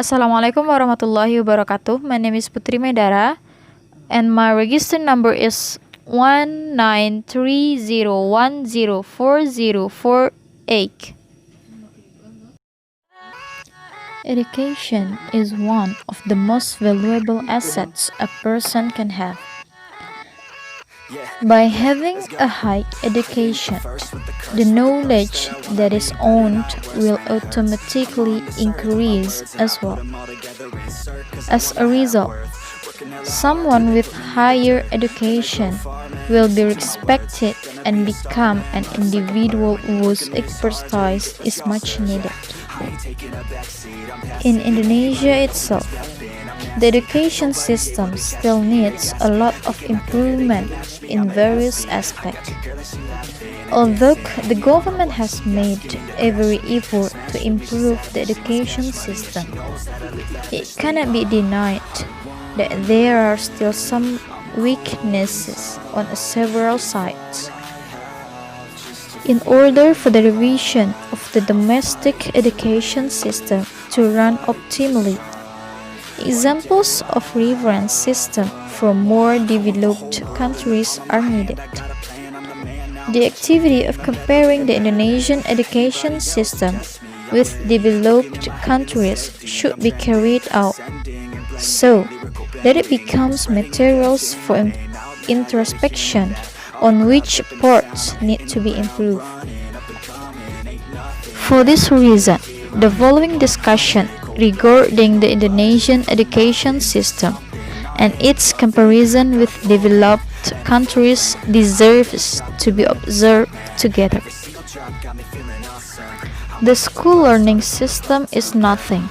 Assalamualaikum warahmatullahi wabarakatuh. My name is Putri Maidara and my register number is 1930104048. Education is one of the most valuable assets a person can have. By having a high education, the knowledge that is owned will automatically increase as well. As a result, someone with higher education will be respected and become an individual whose expertise is much needed. In Indonesia itself, the education system still needs a lot of improvement in various aspects. Although the government has made every effort to improve the education system, it cannot be denied that there are still some weaknesses on several sides. In order for the revision of the domestic education system to run optimally, examples of reference systems from more developed countries are needed. The activity of comparing the Indonesian education system with developed countries should be carried out so that it becomes materials for introspection on which parts need to be improved. For this reason, the following discussion regarding the Indonesian education system and its comparison with developed countries deserves to be observed together. The school learning system is nothing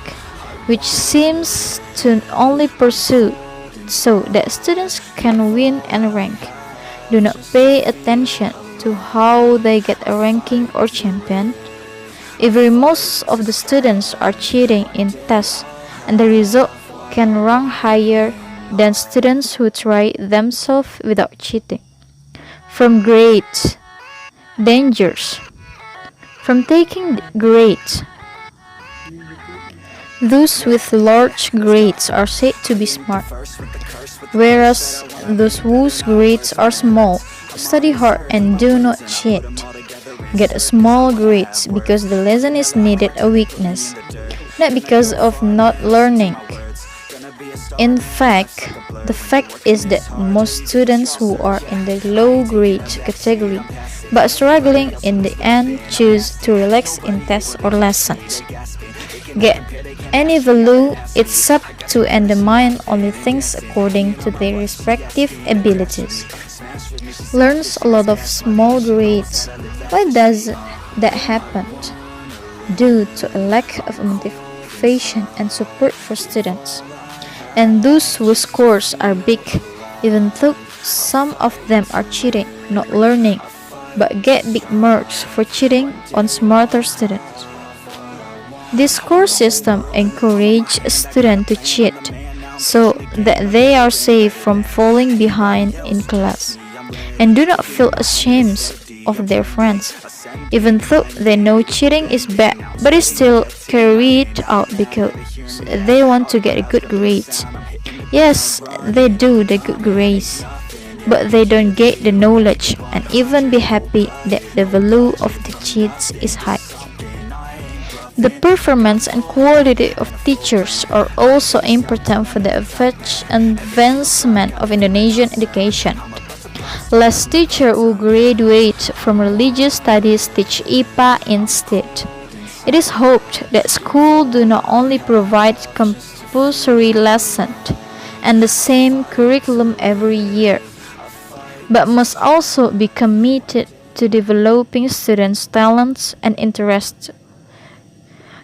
which seems to only pursue so that students can win and rank. Do not pay attention to how they get a ranking or champion. If most of the students are cheating in tests and the result can rank higher than students who try themselves without cheating. From grades, dangers. From taking grades, those with large grades are said to be smart, whereas those whose grades are small study hard and do not cheat. Get small grades because the lesson is needed a weakness, not because of not learning. In fact, the fact is that most students who are in the low grade category but struggling in the end choose to relax in tests or lessons. Get any value it's up to and the mind only thinks according to their respective abilities. Learns a lot of small grades. Why does that happen? Due to a lack of motivation and support for students. And those whose scores are big, even though some of them are cheating, not learning, but get big marks for cheating on smarter students. This score system encourages a student to cheat so that they are safe from falling behind in class and do not feel ashamed of their friends, even though they know cheating is bad, but is still carried out because they want to get a good grades. Yes, they do the good grades, but they don't get the knowledge and even be happy that the value of the cheats is high. The performance and quality of teachers are also important for the advancement of Indonesian education. Less teachers who graduate from religious studies teach IPA instead. It is hoped that schools do not only provide compulsory lessons and the same curriculum every year, but must also be committed to developing students' talents and interests.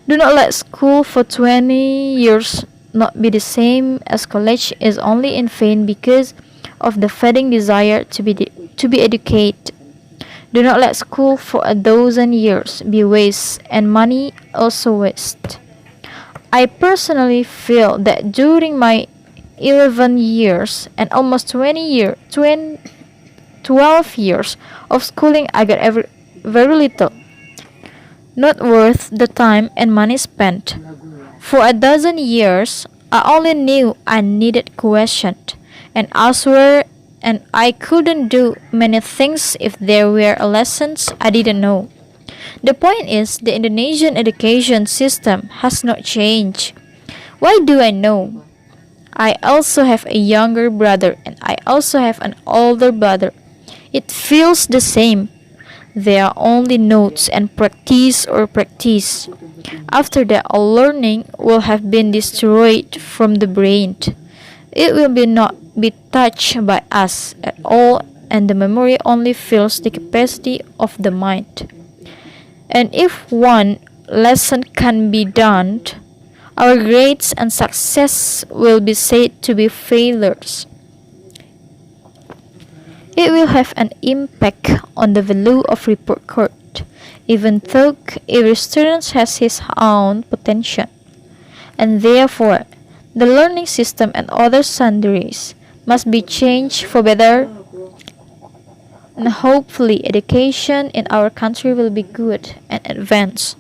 Do not let school for 20 years not be the same as college is only in vain because of the fading desire to be educated. Do not let school for a dozen years be waste and money also waste. I personally feel that during my 11 years and almost 12 years of schooling I got very little. Not worth the time and money spent. For a dozen years, I only knew I needed questioned and answer, and I couldn't do many things if there were lessons I didn't know. The point is, the Indonesian education system has not changed. Why do I know? I also have a younger brother and I also have an older brother. It feels the same. They are only notes and practice or practice. After that, all learning will have been destroyed from the brain. It will be not be touched by us at all, and the memory only fills the capacity of the mind. And if one lesson can be done, our grades and success will be said to be failures. It will have an impact on the value of report card, even though every student has his own potential. And therefore, the learning system and other sundries must be changed for better, and hopefully education in our country will be good and advanced.